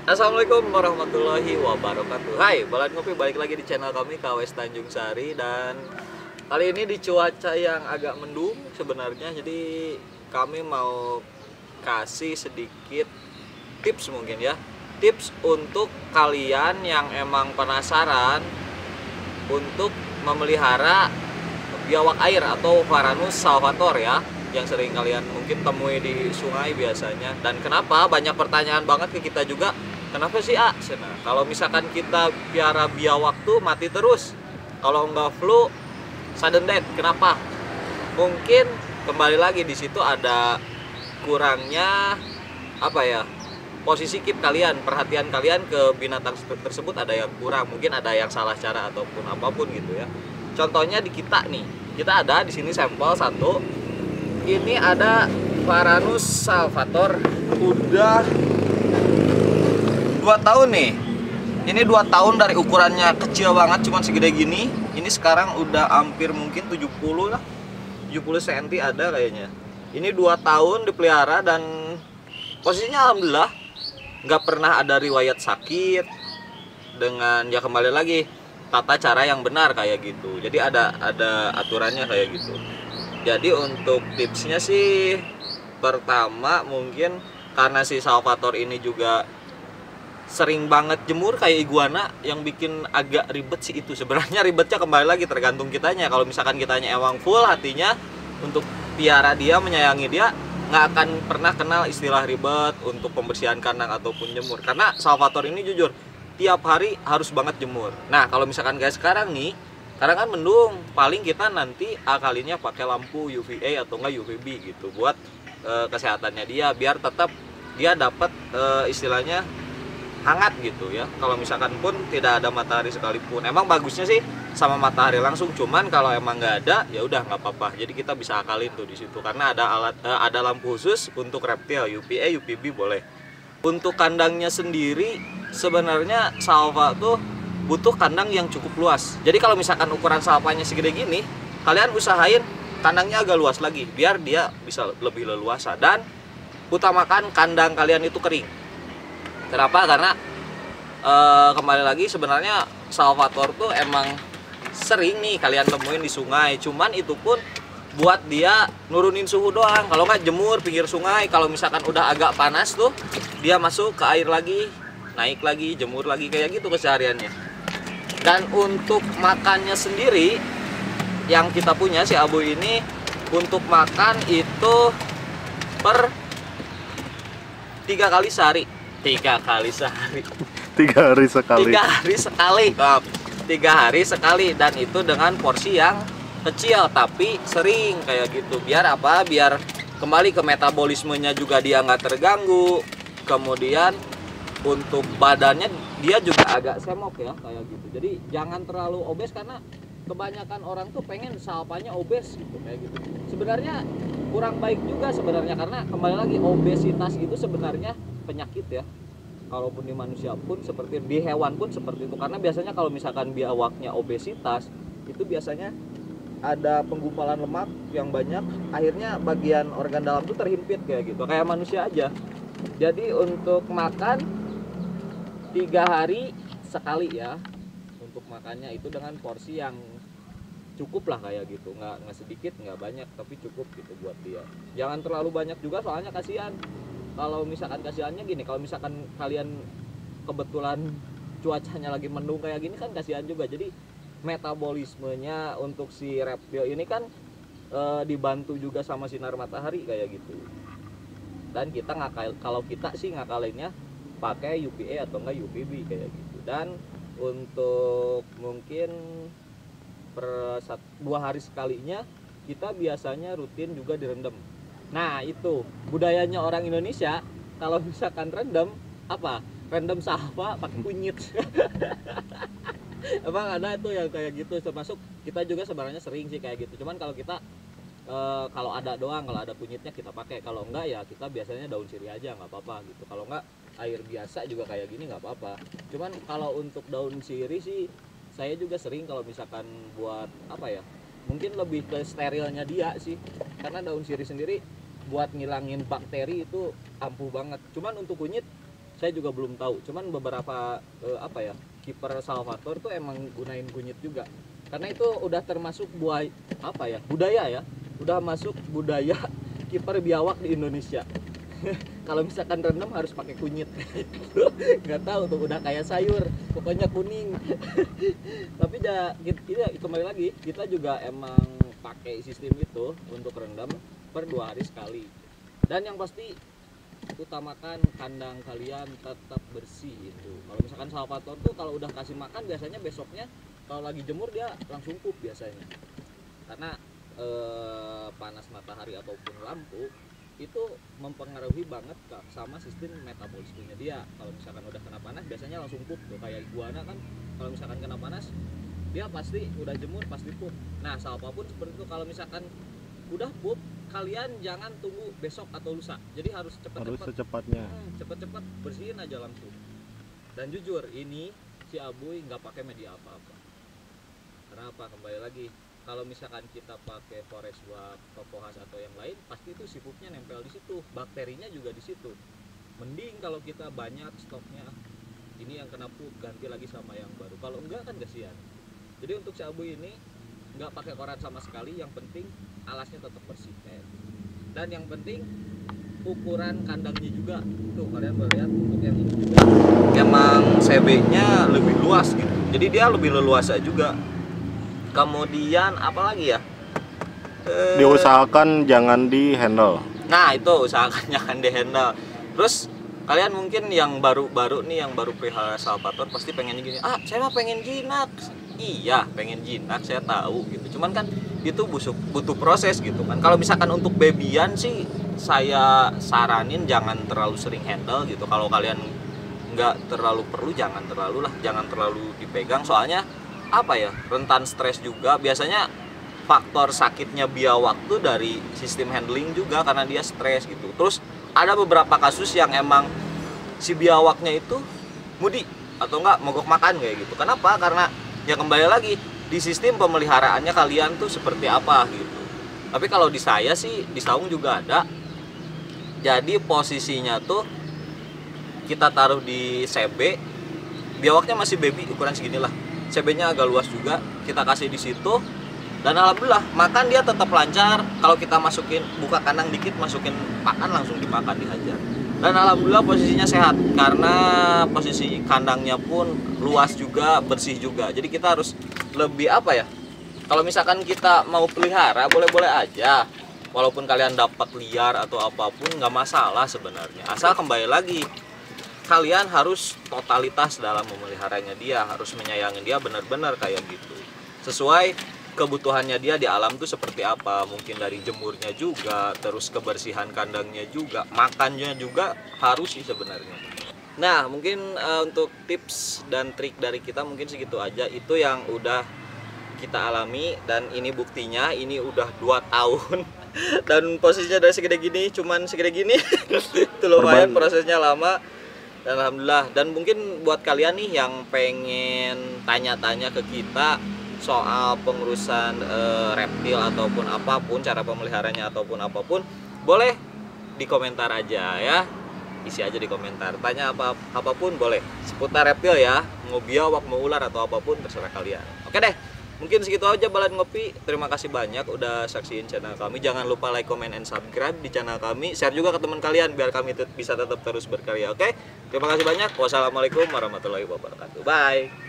Assalamualaikum warahmatullahi wabarakatuh. Hai, Balan Ngopi balik lagi di channel kami KWS Tanjung Sari. Dan kali ini di cuaca yang agak mendung sebenarnya. Jadi kami mau kasih sedikit tips mungkin ya. Tips untuk kalian yang emang penasaran untuk memelihara biawak air atau Varanus salvator ya, yang sering kalian mungkin temui di sungai biasanya. Dan kenapa banyak pertanyaan banget ke kita juga, kenapa sih Nah, kalau misalkan kita piara biawak tuh mati terus, kalau nggak flu sudden death, kenapa? Mungkin kembali lagi di situ ada kurangnya apa ya, posisi keep kalian, perhatian kalian ke binatang tersebut ada yang kurang, mungkin ada yang salah cara ataupun apapun gitu ya. Contohnya di kita nih, kita ada di sini sampel satu. Ini ada Varanus salvator, udah 2 tahun nih. Ini 2 tahun dari ukurannya kecil banget, cuman segede gini. Ini sekarang udah hampir mungkin 70 lah, 70 cm ada kayaknya. Ini 2 tahun dipelihara dan posisinya alhamdulillah nggak pernah ada riwayat sakit. Dengan ya kembali lagi tata cara yang benar kayak gitu. Jadi ada aturannya kayak gitu. Jadi untuk tipsnya sih, pertama mungkin karena si salvator ini juga sering banget jemur kayak iguana, yang bikin agak ribet sih itu. Sebenarnya ribetnya kembali lagi tergantung kitanya. Kalau misalkan kitanya emang full hatinya untuk piara dia, menyayangi dia, nggak akan pernah kenal istilah ribet untuk pembersihan kandang ataupun jemur. Karena salvator ini jujur tiap hari harus banget jemur. Nah kalau misalkan guys sekarang nih, karena kan mendung, paling kita nanti akalinnya pakai lampu UVA atau enggak UVB gitu buat kesehatannya dia, biar tetap dia dapat istilahnya hangat gitu ya. Kalau misalkan pun tidak ada matahari sekalipun, emang bagusnya sih sama matahari langsung, cuman kalau emang nggak ada ya udah nggak apa-apa. Jadi kita bisa akalin tuh di situ karena ada ada lampu khusus untuk reptil, UVA UVB boleh. Untuk kandangnya sendiri sebenarnya salva tuh butuh kandang yang cukup luas. Jadi kalau misalkan ukuran salvanya segede gini, kalian usahain kandangnya agak luas lagi biar dia bisa lebih leluasa. Dan utamakan kandang kalian itu kering. Kenapa? Karena kembali lagi sebenarnya salvator tuh emang sering nih kalian temuin di sungai. Cuman itu pun buat dia nurunin suhu doang. Kalau nggak jemur pinggir sungai. Kalau misalkan udah agak panas tuh, dia masuk ke air lagi, naik lagi, jemur lagi, kayak gitu kesehariannya. Dan untuk makannya sendiri, yang kita punya si Abu ini, untuk makan itu per 3 kali sehari. 3 kali sehari. 3 hari sekali. 3 hari sekali. 3 hari sekali, dan itu dengan porsi yang kecil tapi sering kayak gitu. Biar apa? Biar kembali ke metabolismenya juga dia nggak terganggu. Kemudian untuk badannya dia juga agak semok ya kayak gitu. Jadi jangan terlalu obes, karena kebanyakan orang tuh pengen salpanya obes gitu kayak gitu. Sebenarnya kurang baik juga sebenarnya, karena kembali lagi obesitas itu sebenarnya penyakit ya. Kalaupun di manusia pun seperti di hewan pun seperti itu. Karena biasanya kalau misalkan biawaknya obesitas, itu biasanya ada penggumpalan lemak yang banyak, akhirnya bagian organ dalam tuh terhimpit kayak gitu, kayak manusia aja. Jadi untuk makan 3 hari sekali ya, untuk makannya itu dengan porsi yang cukup lah kayak gitu, nggak sedikit nggak banyak tapi cukup gitu buat dia. Jangan terlalu banyak juga soalnya kasihan. Kalau misalkan kasihannya gini, kalau misalkan kalian kebetulan cuacanya lagi mendung kayak gini kan kasihan juga. Jadi metabolismenya untuk si reptil ini kan dibantu juga sama sinar matahari kayak gitu. Dan kita kalau kita sih ngakalinnya pakai UVA atau enggak UVB kayak gitu. Dan untuk mungkin per 2 hari sekalinya kita biasanya rutin juga direndam. Nah itu budayanya orang Indonesia, kalau misalkan rendam apa? Rendam salva pakai kunyit. Emang ada itu yang kayak gitu, termasuk kita juga sebenarnya sering sih kayak gitu. Cuman kalau kita kalau ada doang, kalau ada kunyitnya kita pakai. Kalau enggak ya kita biasanya daun sirih aja, nggak apa-apa gitu. Kalau enggak air biasa juga kayak gini nggak apa-apa. Cuman kalau untuk daun sirih sih saya juga sering kalau misalkan buat apa ya, mungkin lebih ke sterilnya dia sih. Karena daun sirih sendiri buat ngilangin bakteri itu ampuh banget. Cuman untuk kunyit saya juga belum tahu. Cuman beberapa kiper Salvatore tuh emang gunain kunyit juga. Karena itu udah termasuk budaya ya. Udah masuk budaya kiper biawak di Indonesia. Kalau misalkan rendam harus pakai kunyit. Nggak tahu tuh, udah kayak sayur, pokoknya kuning. Tapi kembali lagi, kita juga emang pakai sistem itu untuk rendam per 2 hari sekali. Dan yang pasti utamakan kandang kalian tetap bersih itu. Kalau misalkan Salvatore tuh kalau udah kasih makan biasanya besoknya kalau lagi jemur dia langsung pup biasanya. Karena panas matahari ataupun lampu itu mempengaruhi banget sama sistem metabolismenya dia. Kalau misalkan udah kena panas biasanya langsung pup tuh, kayak iguana kan kalau misalkan kena panas dia pasti udah jemur pasti pup. Nah salpa pun seperti itu, kalau misalkan udah pup kalian jangan tunggu besok atau lusa, jadi harus secepatnya cepet-cepet bersihin aja langsung. Dan jujur ini si Abuy nggak pakai media apa-apa. Kenapa? Kembali lagi, kalau misalkan kita pakai Forest Wrap, Topohas atau yang lain, pasti itu si pupnya nempel di situ, bakterinya juga di situ. Mending kalau kita banyak stoknya, ini yang kena pup ganti lagi sama yang baru. Kalau enggak kan kasihan. Jadi untuk si Abuy ini nggak pakai koran sama sekali, yang penting alasnya tetap bersih kayak. Dan yang penting ukuran kandangnya juga. Tuh kalian boleh lihat untuk yang ini juga. Emang CB-nya lebih luas gitu. Jadi dia lebih leluasa juga. Kemudian apalagi ya? diusahakan jangan di handle. Nah itu usahakan jangan di handle. Terus kalian mungkin yang baru-baru nih, yang baru pelihara Salvatore pasti pengen gini, saya mah pengen jinak. Iya pengen jinak, saya tahu gitu. Cuman kan itu butuh proses gitu kan. Kalau misalkan untuk babyan sih saya saranin jangan terlalu sering handle gitu. Kalau kalian nggak terlalu perlu jangan terlalu dipegang, soalnya rentan stres juga. Biasanya faktor sakitnya biawak tuh dari sistem handling juga karena dia stres gitu. Terus ada beberapa kasus yang emang si biawaknya itu mudi atau enggak mogok makan kayak gitu. Kenapa? Karena ya kembali lagi di sistem pemeliharaannya kalian tuh seperti apa gitu. Tapi kalau di saya sih di saung juga ada. Jadi posisinya tuh kita taruh di CB, biawaknya masih baby ukuran segini lah. CB-nya agak luas juga, kita kasih di situ. Dan alhamdulillah makan dia tetap lancar. Kalau kita masukin, buka kandang dikit, masukin pakan langsung dimakan, dihajar. Dan alhamdulillah posisinya sehat karena posisi kandangnya pun luas juga, bersih juga. Jadi kita harus lebih kalau misalkan kita mau pelihara boleh-boleh aja. Walaupun kalian dapat liar atau apapun nggak masalah sebenarnya. Asal kembali lagi kalian harus totalitas dalam memeliharanya dia, harus menyayangi dia benar-benar kayak gitu. Sesuai kebutuhannya dia di alam tuh seperti apa, mungkin dari jemurnya juga, terus kebersihan kandangnya juga, makannya juga harus sih sebenarnya. Nah mungkin untuk tips dan trik dari kita mungkin segitu aja. Itu yang udah kita alami dan ini buktinya, ini udah 2 tahun dan posisinya dari segede gini, cuman segede gini. Itu lumayan prosesnya lama. Dan alhamdulillah. Dan mungkin buat kalian nih yang pengen tanya-tanya ke kita soal pengurusan reptil ataupun apapun, cara pemeliharanya ataupun apapun, boleh di komentar aja ya. Isi aja di komentar, tanya apapun boleh seputar reptil ya, mau biawak, mau ular atau apapun terserah kalian. Oke deh, mungkin segitu aja Balan Ngopi. Terima kasih banyak udah saksiin channel kami. Jangan lupa like, comment, and subscribe di channel kami. Share juga ke teman kalian biar kami bisa tetap terus berkarya. Oke, terima kasih banyak. Wassalamualaikum warahmatullahi wabarakatuh. Bye.